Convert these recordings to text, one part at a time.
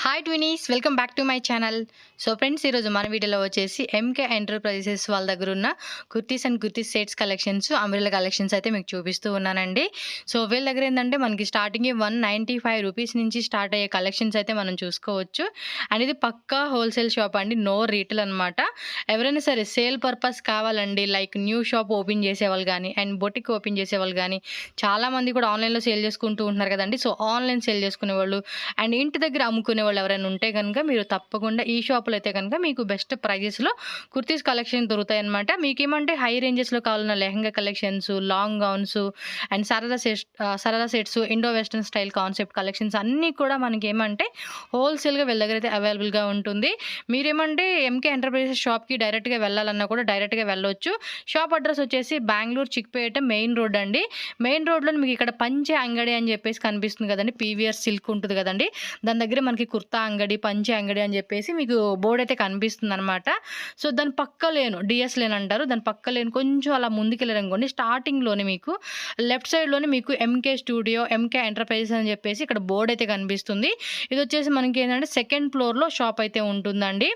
Hi twinnies, welcome back to my channel. So friends, ఈరోజు మన వీడియోలో వచ్చేసి ఎంకే ఎంటర్ప్రైజెస్ వాళ్ళ దగ్గర ఉన్న kurtis and kurtis sets collections, umbrella collections అయితే మీకు చూపిస్తూ ఉన్నానండి. సో వీళ్ళ దగ్గర ఏంటంటే మనకి స్టార్టింగ్ 195 రూపీస్ నుంచి స్టార్ట్ అయ్యే కలెక్షన్స్ అయితే మనం చూసుకోవచ్చు. అండ్ ఇది పక్కా హోల్సేల్ షాప్ అండి, నో రీటైల్ అనమాట. ఎవరైనా సరే సేల్ పర్పస్ కావాలండి, లైక్ న్యూ షాప్ ఓపెన్ చేసేవాళ్ళు కానీ అండ్ బొటిక్ ఓపెన్ చేసేవాళ్ళు కానీ, చాలామంది కూడా ఆన్లైన్లో సేల్ చేసుకుంటూ ఉంటున్నారు కదండి. సో ఆన్లైన్ సేల్ చేసుకునే వాళ్ళు అండ్ ఇంటి దగ్గర అమ్ముకునే వాళ్ళు ఎవరైనా ఉంటే కనుక మీరు తప్పకుండా ఈ షాపులో అయితే కనుక మీకు బెస్ట్ ప్రైజెస్లో కుర్తీస్ కలెక్షన్ దొరుకుతాయి అనమాట. మీకు ఏమంటే హై రేంజెస్లో కావాలన్న lehenga collections, long gowns and సరదా sets, Indo western style concept collections అన్నీ కూడా మనకి ఏమంటే హోల్సేల్గా వీళ్ళ దగ్గర అయితే అవైలబుల్గా ఉంటుంది. మీరేమంటే ఎంకే ఎంటర్ప్రైజెస్ షాప్కి డైరెక్ట్గా వెళ్ళాలన్నా కూడా డైరెక్ట్గా వెళ్ళొచ్చు. షాప్ అడ్రస్ వచ్చేసి బెంగళూరు చిక్పేట మెయిన్ రోడ్ అండి. మెయిన్ రోడ్లో మీకు ఇక్కడ పంచె అంగడి అని చెప్పేసి కనిపిస్తుంది కదండి, పీవీఆర్ సిల్క్ ఉంటుంది కదండి, దాని దగ్గర మనకి కుర్తా అంగడి, పంచె అంగడి అని చెప్పేసి మీకు బోర్డు అయితే కనిపిస్తుంది అనమాట. సో దాని పక్క లేను డిఎస్ లేన్ అంటారు, దాని పక్క లేను కొంచెం అలా ముందుకెళ్ళారనుకోండి, స్టార్టింగ్లోనే మీకు లెఫ్ట్ సైడ్లోనే మీకు ఎంకే స్టూడియో, ఎంకే ఎంటర్ప్రైజెస్ అని చెప్పేసి ఇక్కడ బోర్డు అయితే కనిపిస్తుంది. ఇది వచ్చేసి మనకి ఏంటంటే సెకండ్ ఫ్లోర్లో షాప్ అయితే ఉంటుందండి,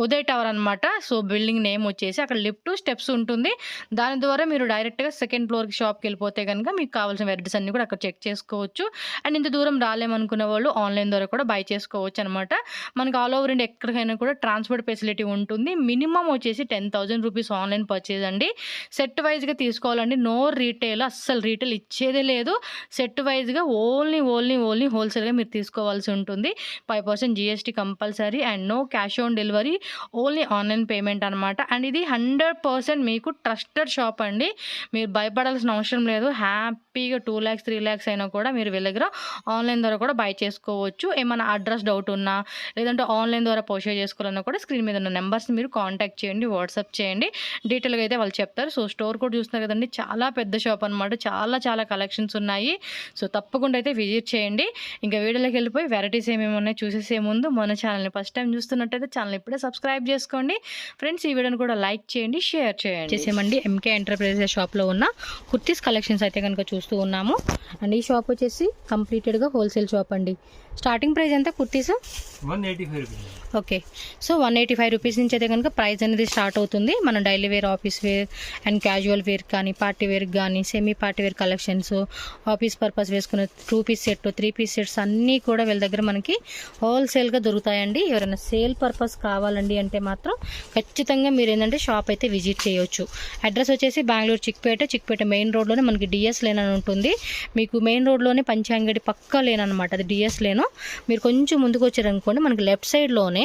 ఉదయ్ టవర్ అనమాట. సో బిల్డింగ్ నేమ్ వచ్చేసి అక్కడ లిఫ్ట్ స్టెప్స్ ఉంటుంది, దాని ద్వారా మీరు డైరెక్ట్గా సెకండ్ ఫ్లోర్కి షాప్కి వెళ్ళిపోతే కనుక మీకు కావాల్సిన వెరైటీస్ అన్ని కూడా అక్కడ చెక్ చేసుకోవచ్చు. అండ్ ఇంత దూరం రాలేమనుకునే వాళ్ళు ఆన్లైన్ ద్వారా కూడా బై చేసుకోవచ్చు అనమాట. మనకు ఆల్ ఓవర్ ఇండియా ఎక్కడికైనా కూడా ట్రాన్స్పోర్ట్ ఫెసిలిటీ ఉంటుంది. మినిమం వచ్చేసి 10,000 రూపీస్ ఆన్లైన్ పర్చేజ్ అండి. సెట్ వైజ్గా తీసుకోవాలండి, నో రీటైల్, అస్సలు రీటైల్ ఇచ్చేదే లేదు. సెట్ వైజ్గా ఓన్లీ హోల్సేల్గా మీరు తీసుకోవాల్సి ఉంటుంది. 5% GST compulsory and no cash on delivery, only online payment అనమాట. అండ్ ఇది 100% మీకు ట్రస్టెడ్ షాప్ అండి, మీరు భయపడాల్సిన అవసరం లేదు. హ్యాపీగా 2 lakhs 3 lakhs అయినా కూడా మీరు వీళ్ళ దగ్గర ఆన్లైన్ ద్వారా కూడా బై చేసుకోవచ్చు. ఏమైనా అడ్రస్ డౌట్ ఉన్నా లేదంటే ఆన్లైన్ ద్వారా పర్చేజ్ చేసుకోవాలన్నా కూడా స్క్రీన్ మీద ఉన్న నెంబర్స్ని మీరు కాంటాక్ట్ చేయండి, వాట్సాప్ చేయండి, డీటెయిల్గా అయితే వాళ్ళు చెప్తారు. సో స్టోర్ కూడా చూస్తున్నారు కదండి, చాలా పెద్ద షాప్ అనమాట, చాలా కలెక్షన్స్ ఉన్నాయి. సో తప్పకుండా అయితే విజిట్ చేయండి. ఇంకా వీడియోలోకి వెళ్ళిపోయి వెరైటీస్ ఏమేమి ఉన్నాయి చూసేసే ముందు మన ఛానల్ని ఫస్ట్ టైం చూస్తున్నట్టయితే ఛానల్ ఇప్పుడే సబ్స్క్రైబ్ చేసుకోండి ఫ్రెండ్స్. ఈ వీడియోని కూడా లైక్ చేయండి, షేర్ చేయండి. చేసేమండి ఎంకే ఎంటర్ప్రైజెస్ షాప్లో ఉన్న కుర్తీస్ కలెక్షన్స్ అయితే కనుక చూస్తూ ఉన్నాము. అండ్ ఈ షాప్ వచ్చేసి కంప్లీటెడ్గా హోల్సేల్ షాప్ అండి. స్టార్టింగ్ ప్రైస్ ఎంత kurtis? 185 rupees. Okay, so 185 rupees నుంచి అయితే కనుక ప్రైస్ అనేది స్టార్ట్ అవుతుంది. మనం daily wear, office wear and casual wear కానీ, పార్టీ వేర్ కానీ, semi party wear collections, office purpose వేసుకునే 2 పీస్ సెట్, 3 పీస్ సెట్స్ అన్నీ కూడా వీళ్ళ దగ్గర మనకి హోల్సేల్గా దొరుకుతాయండి. ఎవరైనా సేల్ పర్పస్ కావాలండి అంటే మాత్రం ఖచ్చితంగా మీరు ఏంటంటే షాప్ అయితే విజిట్ చేయొచ్చు. అడ్రస్ వచ్చేసి బెంగళూరు చిక్పేట మెయిన్ రోడ్లోనే మనకి డిఎస్ లేన్ అని ఉంటుంది. మీకు మెయిన్ రోడ్లోనే పంచె అంగడి పక్క లేన్ అనమాట, అది డిఎస్ లేను. మీరు కొంచెం ముందుకు వచ్చారనుకోండి, మనకి లెఫ్ట్ సైడ్లోనే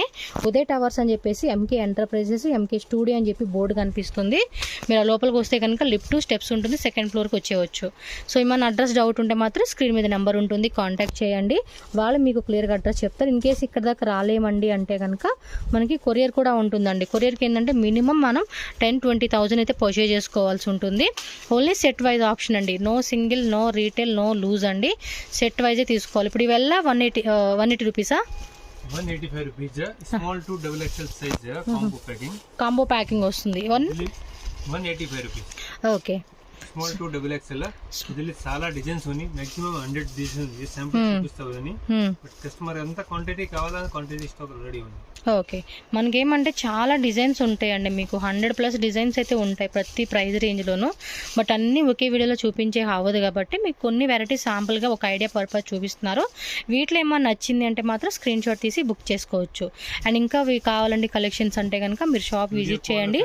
ఉదయ్ టవర్స్ అని చెప్పేసి ఎంకే ఎంటర్ప్రైజెస్, ఎంకే స్టూడియో అని చెప్పి బోర్డు కనిపిస్తుంది. మీరు ఆ లోపలికి వస్తే కనుక లిఫ్ట్ స్టెప్స్ ఉంటుంది, సెకండ్ ఫ్లోర్కి వచ్చేవచ్చు. సో ఏమైనా అడ్రస్ డౌట్ ఉంటే మాత్రం స్క్రీన్ మీద నెంబర్ ఉంటుంది, కాంటాక్ట్ చేయండి, వాళ్ళు మీకు క్లియర్గా అడ్రస్ చెప్తారు. ఇన్ కేసు ఇక్కడ దాకా రాలేమండి అంటే కనుక మనకి కొరియర్ కూడా ఉంటుందండి. కొరియర్కి ఏంటంటే మినిమం మనం 10-20,000 అయితే పర్చేజ్ చేసుకోవాల్సి ఉంటుంది. ఓన్లీ సెట్ వైజ్ ఆప్షన్ అండి, no single, no retail, no loose అండి, సెట్ వైజే తీసుకోవాలి. ఇప్పుడు ఇవల్ల 180 రూపీసా? 185 rupees. Small to double XL size combo packing వస్తుంది. 185 rupees. Okay, small to double XL. ఇదిలో చాలా డిజైన్స్ ఉన్నాయి, మాక్సిమం 100 డిజైన్స్ శాంపుల్ చూపిస్తామని. బట్ కస్టమర్ ఎంత క్వాంటిటీ కావాలని క్వాంటిటీ స్టాక్ రెడీ ఉంది. ఓకే, మనకేమంటే చాలా డిజైన్స్ ఉంటాయండి, మీకు 100+ డిజైన్స్ అయితే ఉంటాయి ప్రతి ప్రైస్ రేంజ్లోనూ. బట్ అన్నీ ఒకే వీడియోలో చూపించే అవ్వదు కాబట్టి మీకు కొన్ని వెరైటీ శాంపుల్గా ఒక ఐడియా పర్పస్ చూపిస్తున్నారు. వీటిలో ఏమన్నా నచ్చింది అంటే మాత్రం స్క్రీన్ షాట్ తీసి బుక్ చేసుకోవచ్చు. అండ్ ఇంకా కావాలండి కలెక్షన్స్ అంటే కనుక మీరు షాప్ విజిట్ చేయండి.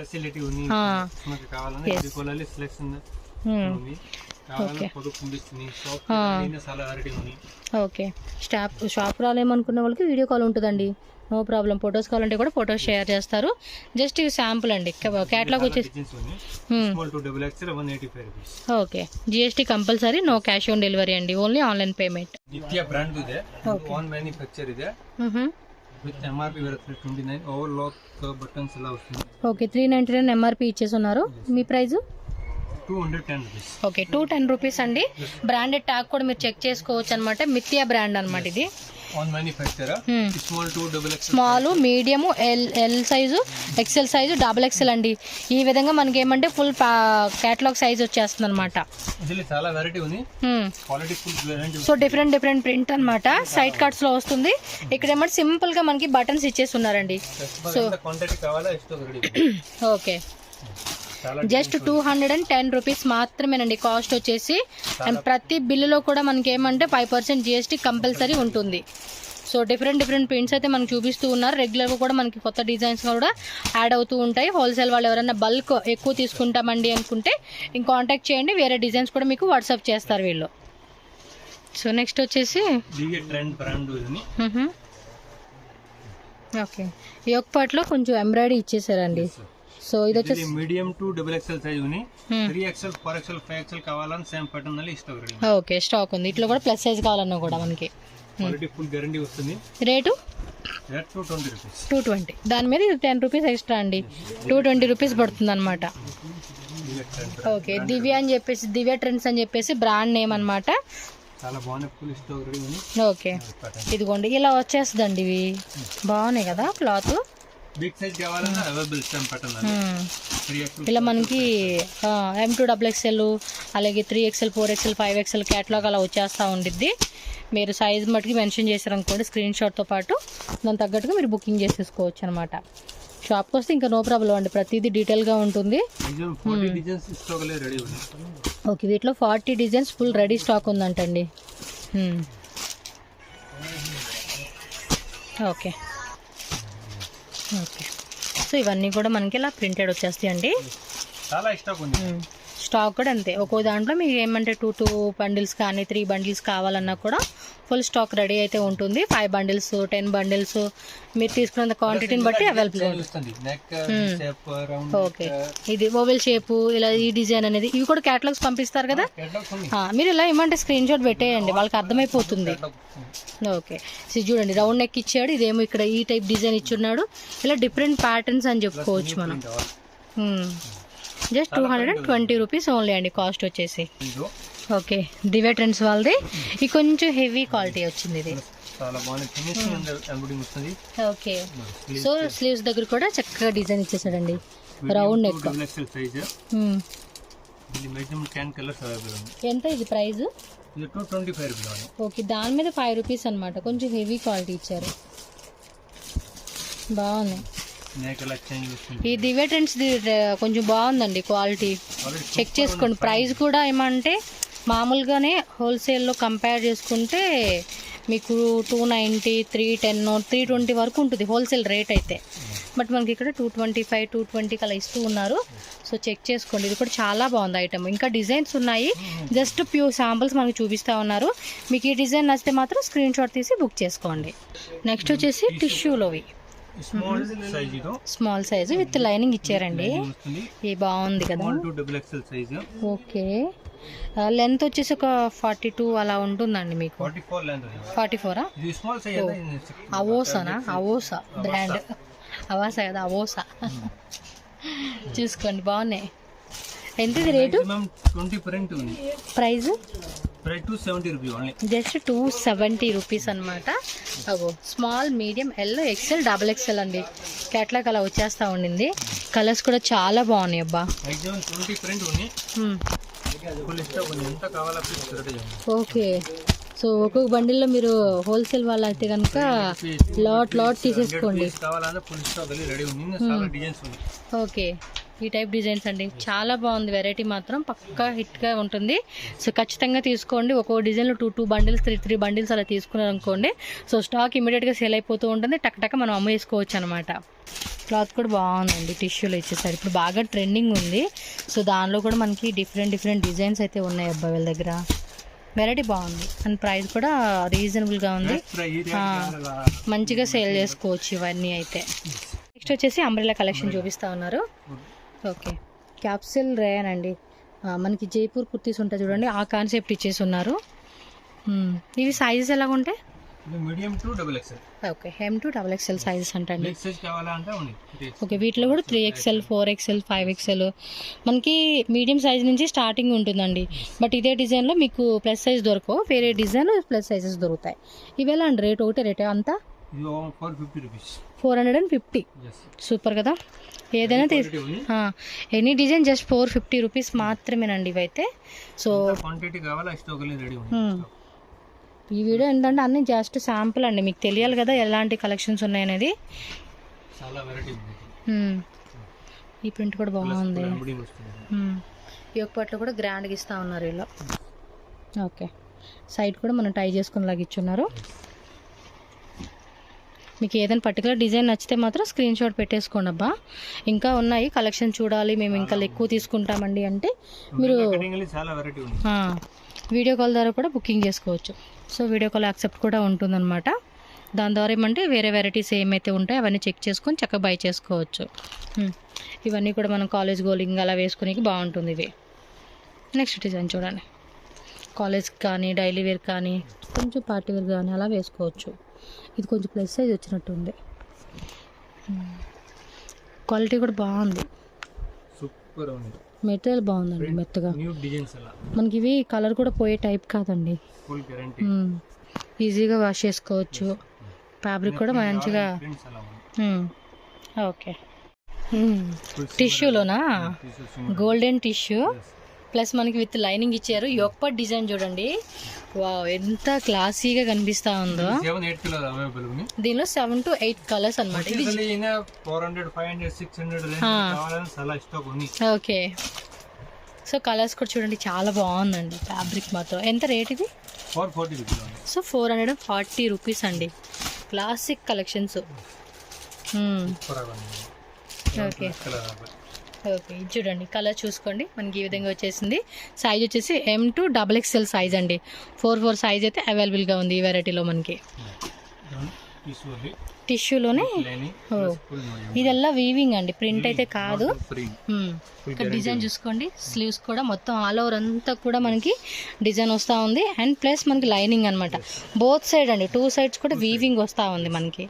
ఓకే, షాప్ రాలేమనుకున్న వాళ్ళకి వీడియో కాల్ ఉంటుందండి, నో ప్రాబ్లం. ఫొటోస్ కావాలంటే కూడా ఫొటోస్ షేర్ చేస్తారు. జస్ట్ ఇవి శాంపుల్ అండి, క్యాటలాగ్ వచ్చేసి. Okay, GST compulsory, no cash on delivery అండి, only online payment. Nitya brand ಇದೆ, ಓನ್ ಮ್ಯಾನುಫ್ಯಾಕ್ಚರ್ ಇದೆ, విత్ MRP 29. ఓవర్లాక్ బటన్స్ ఎలా వస్తుంది. ఓకే, 399 MRP ఇచ్చేస్తున్నారు. మీ ప్రైస్ 210 రూపీస్. ఓకే, 210 రూపీస్ అండి. బ్రాండెడ్ ట్యాగ్ కూడా మీరు చెక్ చేసుకోవచ్చు అనమాట, మిథ్యా బ్రాండ్ అనమాట ఇది. Own manufacture small to double XL, small, medium, L size, XL size, double XL అండి. ఈ విధంగా మనకి ఏమంటే ఫుల్ క్యాటలాగ్ సైజ్ వచ్చేస్తుంది అనమాట. ఇందులో చాలా వెరైటీ ఉంది, quality full guarantee. So different different print అనమాట. సైడ్ కట్స్ లో వస్తుంది. ఇక్కడ ఏమంటే సింపుల్ గా మనకి బటన్స్ ఇచ్చేసి ఉన్నారండి. సో క్వాంటిటీ కావాలా stock ready. Okay, just 210 rupees మాత్రమేనండి కాస్ట్ వచ్చేసి. అండ్ ప్రతి బిల్లులో కూడా మనకి ఏమంటే 5% GST కంపల్సరీ ఉంటుంది. సో డిఫరెంట్ డిఫరెంట్ ప్రింట్స్ అయితే మనకు చూపిస్తూ ఉన్నారు. రెగ్యులర్గా కూడా మనకి కొత్త డిజైన్స్ కూడా యాడ్ అవుతూ ఉంటాయి. హోల్సేల్ వాళ్ళు ఎవరైనా బల్క్ ఎక్కువ తీసుకుంటామండి అనుకుంటే ఇంక కాంటాక్ట్ చేయండి, వేరే డిజైన్స్ కూడా మీకు వాట్సాప్ చేస్తారు వీళ్ళు. సో నెక్స్ట్ వచ్చేసి ట్రెండ్ బ్రాండ్. ఓకే, ఈ ఒక్క పార్ట్లో కొంచెం ఎంబ్రాయిడరీ ఇచ్చేసారండి. సో ఇది వచ్చేసి medium to double XL size ఉంది. 3XL 4XL 5XL కావాలని సేమ్ ప్యాటర్న్ ನಲ್ಲಿ స్టాక్ రెడీ. ఓకే, స్టాక్ ఉంది. ఇట్లా కూడా ప్లస్ సైజ్ కావాలన్నా కూడా మనకి క్వాలిటీ ఫుల్ గ్యారెంటీ వస్తుంది. Rate 220 rupees. 220. దాని మీద ఇది 10 రూపీస్ ఎక్స్ట్రా అండి. 220 రూపీస్ పడుతుంది అనమాట. ఓకే, దివ్య అని చెప్పేసి, దివ్య ట్రెండ్స్ అని చెప్పేసి బ్రాండ్ నేమ్ అనమాట. చాలా బాగున్నాయి, ఫుల్ స్టాక్ రెడీ ఉంది. ఓకే, ఇదిగోండి ఇలా వచ్చేస్తుందండి. ఇవి బాగున్నాయి కదా క్లాత్. బిగ్ సైజ్ కావాలన్నా అవైలబుల్ సేమ్ ప్యాటర్న్ ನಲ್ಲಿ. 3XL ఇలా మనకి M2XXL, అలాగే 3XL 4XL 5XL క్యాటలాగ్ అలా వచ్చేస్తూ ఉండిద్ది. మీరు సైజ్ మటుకి మెన్షన్ చేశారనుకోండి స్క్రీన్ షాట్తో పాటు, దాని తగ్గట్టుగా మీరు బుకింగ్ చేసేసుకోవచ్చు అనమాట. షాప్కి వస్తే ఇంకా నో ప్రాబ్లం అండి, ప్రతిదీ డీటెయిల్గా ఉంటుంది. 40 డిజైన్స్ స్టాక్ లో రెడీ ఉంది. ఓకే, వీటిలో 40 డిజైన్స్ ఫుల్ రెడీ స్టాక్ ఉందంటండి. ఓకే ఓకే, సో ఇవన్నీ కూడా మనకి ఇలా ప్రింటెడ్ వచ్చేస్తాయి అండి. చాలా స్టాక్ ఉంది. స్టాక్ కూడా అంతే, ఒక్కో దాంట్లో మీకు ఏమంటే 2 బండిల్స్ కానీ 3 బండిల్స్ కావాలన్నా కూడా ఫుల్ స్టాక్ రెడీ అయితే ఉంటుంది. 5 బండిల్స్ 10 బండిల్స్ మీరు తీసుకున్న క్వాంటిటీని బట్టి అవైలబుల్గా ఉంటుంది. ఓకే, ఇది ఓవెల్ షేప్, ఇలా ఈ డిజైన్ అనేది ఇవి కూడా క్యాటలాగ్స్ పంపిస్తారు కదా. మీరు ఇలా ఏమంటే స్క్రీన్ షాట్ పెట్టేయండి, వాళ్ళకి అర్థమైపోతుంది. ఓకే, చూడండి రౌండ్ నెక్ ఇచ్చాడు, ఇదేమో ఇక్కడ ఈ టైప్ డిజైన్ ఇచ్చున్నాడు. ఇలా డిఫరెంట్ ప్యాటర్న్స్ అని చెప్పుకోవచ్చు మనం. జస్ట్ 220 రూపీస్ ఓన్లీ అండి కాస్ట్ వచ్చేసి. ఓకే, దివ్య ట్రెండ్స్ వాళ్ళది. ఇది కొంచెం హెవీ క్వాలిటీ వచ్చింది. ఇది ఓకే, సో స్లీవ్స్ దగ్గర కూడా చక్కగా డిజైన్ ఇచ్చేసాడండి. Round neck. ఎంత ఇది ప్రైస్? 225. ఓకే, దాని మీద 5 రూపీస్ అనమాట. కొంచెం హెవీ క్వాలిటీ ఇచ్చారు, బాగుంది. ఈ దివ్య ట్రెండ్స్ కొంచెం బాగుందండి క్వాలిటీ, చెక్ చేసుకోండి. ప్రైస్ కూడా ఏమంటే మామూలుగానే హోల్సేల్లో కంపేర్ చేసుకుంటే మీకు 290, 310, 320 వరకు ఉంటుంది హోల్సేల్ రేట్ అయితే. బట్ మనకి ఇక్కడ 225, 220 అలా ఇస్తూ ఉన్నారు. సో చెక్ చేసుకోండి, ఇది కూడా చాలా బాగుంది ఐటమ్. ఇంకా డిజైన్స్ ఉన్నాయి, జస్ట్ ప్యూర్ శాంపుల్స్ మనకి చూపిస్తూ ఉన్నారు. మీకు ఈ డిజైన్ నచ్చితే మాత్రం స్క్రీన్ షాట్ తీసి బుక్ చేసుకోండి. నెక్స్ట్ వచ్చేసి టిష్యూలోవి స్మాల్ సైజు విత్ లైనింగ్ ఇచ్చారండి. ఇది బాగుంది కదా. ఓకే, లెంత్ వచ్చేసి ఒక 42 అలా ఉంటుందండి మీకు. 44 అవోసానా? అవోసా బ్రాండ్, అవాసా కదా, అవోసా. చూసుకోండి, బాగున్నాయి. ఎంత ఇది రేటు? ప్రైస్ జస్ట్ 270 రూపీస్ అనమాట. అగో small, medium, L, XL, double XL అండి. క్యాట్లాగ్ అలా వచ్చేస్తా ఉండింది. కలర్స్ కూడా చాలా బాగున్నాయి అబ్బా. ఓకే, సో ఒక్కొక్క బండిల్లో మీరు హోల్సేల్ వాళ్ళు అయితే కనుక లాట్ తీసేసుకోండి. ఓకే, ఈ టైప్ డిజైన్స్ అండి చాలా బాగుంది. వెరైటీ మాత్రం పక్కా హిట్గా ఉంటుంది. సో ఖచ్చితంగా తీసుకోండి. ఒక్కో డిజైన్లో 2 బండిల్స్ 3 బండిల్స్ అలా తీసుకున్నారు అనుకోండి, సో స్టాక్ ఇమీడియట్గా సేల్ అయిపోతూ ఉంటుంది. టక్ మనం అమ్మేసుకోవచ్చు అనమాట. క్లాత్ కూడా బాగుందండి, టిష్యూలో ఇచ్చేసారు. ఇప్పుడు బాగా ట్రెండింగ్ ఉంది. సో దానిలో కూడా మనకి డిఫరెంట్ డిజైన్స్ అయితే ఉన్నాయి అబ్బా వీళ్ళ దగ్గర. వెరైటీ బాగుంది అండ్ ప్రైస్ కూడా రీజనబుల్గా ఉంది. మంచిగా సేల్ చేసుకోవచ్చు ఇవన్నీ అయితే. నెక్స్ట్ వచ్చేసి అంబ్రెల్లా కలెక్షన్ చూపిస్తూ ఉన్నారు. ఓకే, క్యాప్సిల్ రేయన్ అండి. మనకి జైపూర్ కుర్తీస్ ఉంటాయి చూడండి, ఆ కాన్సెప్ట్ ఇచ్చేసి ఉన్నారు. ఇవి సైజెస్ ఎలా ఉంటాయి? ఇది medium to double XL. Okay, M to XXL sizes అంటండి. బిగ్ సైజ్ కావాలా అంటే ఉంది. ఓకే, వీటిలో కూడా 3XL, 4XL, 5XL మనకి మీడియం సైజ్ నుంచి స్టార్టింగ్ ఉంటుందండి. బట్ ఇదే డిజైన్లో మీకు ప్లస్ సైజ్ దొరకవు, వేరే డిజైన్ ప్లస్ సైజెస్ దొరుకుతాయి. ఇవి ఎలా అండి రేట్? ఒకటే రేటే అంతా? ఇది 450 రూపీస్. 450. సూపర్ కదా. ఏదైనా ఎనీ డిజైన్ జస్ట్ 450 రూపీస్ మాత్రమేనండి ఇవైతే. సో క్వాంటిటీ కావాలా స్టాక్ రెడీ ఉంది. ఈ వీడియో ఏంటంటే అన్ని జస్ట్ శాంపుల్ అండి, మీకు తెలియాలి కదా ఎలాంటి కలెక్షన్స్ ఉన్నాయనేది. చాలా వెరైటీ ఉంది. ఈ ప్రింట్ కూడా బాగుంది. ఈ ఒక పట్లో కూడా గ్రాండ్గా ఇస్తా ఉన్నారు ఇలా. ఓకే, సైడ్ కూడా మనం టై చేసుకుని లాగా ఇచ్చున్నారు. మీకు ఏదైనా పర్టికులర్ డిజైన్ నచ్చితే మాత్రం స్క్రీన్ షాట్ పెట్టేసుకోండి అబ్బా. ఇంకా ఉన్నాయి కలెక్షన్ చూడాలి, మేము ఇంకా ఎక్కువ తీసుకుంటామండి అంటే మీరు వీడియో కాల్ ద్వారా కూడా బుకింగ్ చేసుకోవచ్చు. సో వీడియో కాల్ యాక్సెప్ట్ కూడా ఉంటుందన్నమాట. దాని ద్వారా ఏమంటే వేరే వెరైటీస్ ఏమైతే ఉంటాయో అవన్నీ చెక్ చేసుకొని చక్కగా బై చేసుకోవచ్చు. ఇవన్నీ కూడా మనం కాలేజ్ గోలింగ్ అలా వేసుకునేకి బాగుంటుంది ఇవి. నెక్స్ట్ డిజైన్ చూడండి. కాలేజ్కి కానీ డైలీ వేర్ కానీ కొంచెం పార్టీ వేర్ కానీ అలా వేసుకోవచ్చు. ఇది కొంచెం ప్లస్ సైజ్ వచ్చినట్టుంది. క్వాలిటీ కూడా బాగుంది, సూపర్ ఉంది. మెటీరియల్ బాగుందండి, మెత్తగా. మనకి ఇవి కలర్ కూడా పోయే టైప్ కాదండి, ఈజీగా వాష్ చేసుకోవచ్చు. ఫ్యాబ్రిక్ కూడా మంచిగా. ఓకే, టిష్యూలోనా? గోల్డెన్ టిష్యూ ప్లస్ మనకి విత్ లైనింగ్ ఇచ్చారు. యొప్పటి డిజైన్ చూడండి, వావ్ ఎంత క్లాసీగా కనిపిస్తా ఉందో. దీనిలో 7 to 8 కలర్స్ అనమాట. ఓకే, సో కలర్స్ కూడా చూడండి చాలా బాగుందండి. ఫ్యాబ్రిక్ మాత్రం. ఎంత రేట్ ఇది? 440. సో 440 రూపీస్ అండి. Classic collections. ఓకే ఓకే, ఇది చూడండి కలర్ చూసుకోండి. మనకి ఈ విధంగా వచ్చేసింది. సైజ్ వచ్చేసి M to XXL సైజ్ అండి. 4 సైజ్ అయితే అవైలబుల్గా ఉంది ఈ వెరైటీలో మనకి. టిష్యూలోనే. ఇదెల్లా వీవింగ్ అండి, ప్రింట్ అయితే కాదు. ఇక్కడ డిజైన్ చూసుకోండి. స్లీవ్స్ కూడా మొత్తం ఆల్ ఓవర్ అంతా కూడా మనకి డిజైన్ వస్తూ ఉంది. అండ్ ప్లస్ మనకి లైనింగ్ అనమాట. బోత్ సైడ్ అండి, 2 sides కూడా వీవింగ్ వస్తూ ఉంది మనకి.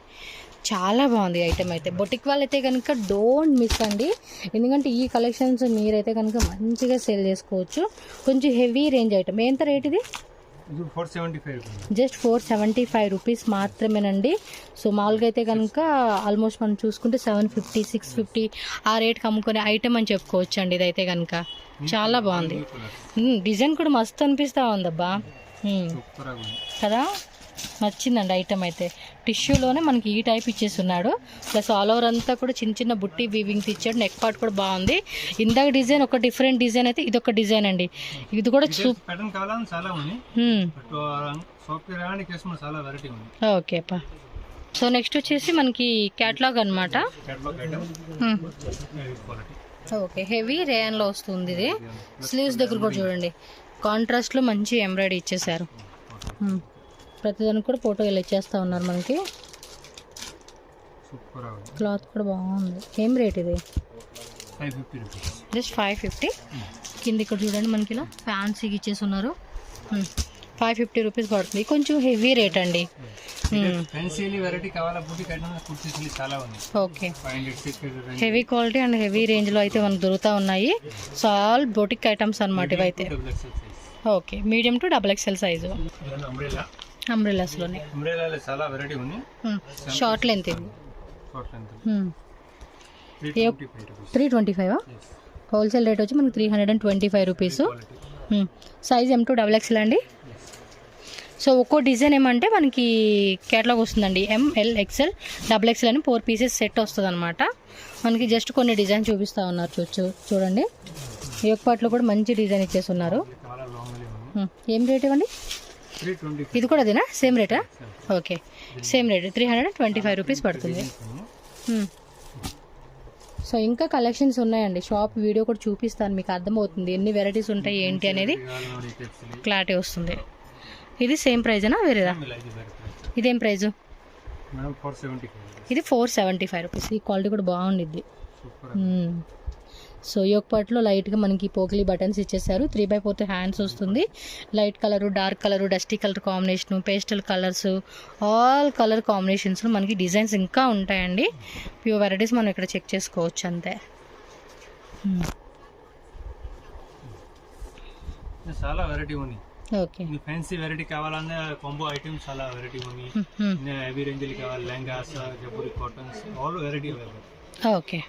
చాలా బాగుంది ఐటమ్ అయితే. బొటిక్ వాళ్ళు అయితే కనుక డోంట్ మిస్ అండి, ఎందుకంటే ఈ కలెక్షన్స్ మీరైతే కనుక మంచిగా సేల్ చేసుకోవచ్చు. కొంచెం హెవీ రేంజ్ ఐటమ్. ఎంత రేట్ ఇది? జస్ట్ 475 రూపీస్ మాత్రమేనండి. సో మామూలుగా అయితే కనుక ఆల్మోస్ట్ మనం చూసుకుంటే 750, 650 ఆ రేట్కి అమ్ముకునే ఐటమ్ అని చెప్పుకోవచ్చు అండి. ఇదైతే కనుక చాలా బాగుంది. డిజైన్ కూడా మస్తు అనిపిస్తూ ఉందబ్బా కదా. నచ్చిందండి ఐటమ్ అయితే. టిష్యూలోనే మనకి ఈ టైప్ ఇచ్చేస్తున్నాడు. ప్లస్ ఆల్ ఓవర్ అంతా కూడా చిన్న చిన్న బుట్టి వీవింగ్స్ ఇచ్చాడు. నెక్ పార్ట్ కూడా బాగుంది. ఇందాక డిజైన్ ఒక డిఫరెంట్ డిజైన్ అయితే ఇది ఒక డిజైన్ అండి. ఇది కూడా ఓకే అప్ప. సో నెక్స్ట్ వచ్చేసి మనకి క్యాటలాగ్ అనమాట. ఓకే, హెవీ రేయన్లో వస్తుంది ఇది. స్లీవ్స్ దగ్గర కూడా చూడండి కాంట్రాస్ట్లో మంచి ఎంబ్రాయిడరీ ఇచ్చేసారు. ప్రతిదానికి కూడా ఫోటో ఇలా ఇచ్చేస్తా ఉన్నారు మనకి. క్లాత్ కూడా బాగుంది. ఏం రేట్ ఇది? జస్ట్ 550. కింద ఇక్కడ చూడండి మనకి ఇలా ఫ్యాన్సీకి ఇచ్చేసి ఉన్నారు. 550 రూపీస్ పడుతుంది. కొంచెం హెవీ రేట్ అండి. Okay, heavy quality and heavy రేంజ్లో అయితే మనకు దొరుకుతూ ఉన్నాయి. సో ఆల్ బొటిక్ ఐటమ్స్ అనమాట ఇవైతే. Okay, medium to XXL size. అంబ్రెల్లాస్లోనే చాలా వెరైటీ ఉంది. షార్ట్ లెంత్ ఇది 325. హోల్సేల్ రేట్ వచ్చి మనకి 325 rupees. Size M to XXL అండి. సో ఒక్కో డిజైన్ ఏమంటే మనకి కేటలాగ్ వస్తుందండి. M, L, XL, XXL అని 4 పీసెస్ సెట్ వస్తుంది అనమాట. మనకి జస్ట్ కొన్ని డిజైన్ చూపిస్తూ ఉన్నారు. చూడండి ఈ ఒక్క పార్ట్లో కూడా మంచి డిజైన్ ఇచ్చేసి ఉన్నారు. ఏం రేట్ ఇవ్వండి? ఇది కూడా అదేనా? సేమ్ రేటా? ఓకే, సేమ్ రేట్ 325 రూపీస్ పడుతుంది. సో ఇంకా కలెక్షన్స్ ఉన్నాయండి. షాప్ వీడియో కూడా చూపిస్తాను, మీకు అర్థమవుతుంది ఎన్ని వెరైటీస్ ఉంటాయి ఏంటి అనేది క్లారిటీ వస్తుంది. ఇది సేమ్ ప్రైజేనా వేరేదా? ఇదేం ప్రైజు? ఇది 475 రూపీస్. ఈ క్వాలిటీ కూడా బాగుండిద్ది. సో యోక్ పార్ట్లో లైట్గా మనకి పోకిలీ బటన్స్ ఇచ్చేసారు. 3/4 హ్యాండ్స్ వస్తుంది. Light colour, dark colour, dusty colour combination, pastel colours, all colour కాంబినేషన్స్లో మనకి డిజైన్స్ ఇంకా ఉంటాయండి. ప్యూర్ వెరైటీస్ మనం ఇక్కడ చెక్ చేసుకోవచ్చు అంతే. చాలా వెరైటీ ఉంది. ఓకే, ఫ్యాన్సీ వెరైటీ కావాలన్నా కాంబో ఐటమ్స్ చాలా వెరైటీ ఉంది. హెవీ రేంజ్లు కావాలి, లెహంగాస్, జబ్బూరి cottons, all variety available. Okay.